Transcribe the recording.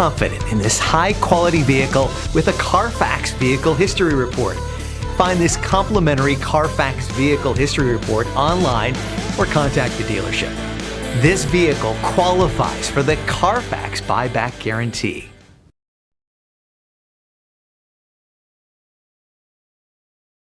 confident in this high-quality vehicle with a Carfax Vehicle History Report. Find this complimentary Carfax Vehicle History Report online or contact the dealership. This vehicle qualifies for the Carfax Buyback Guarantee.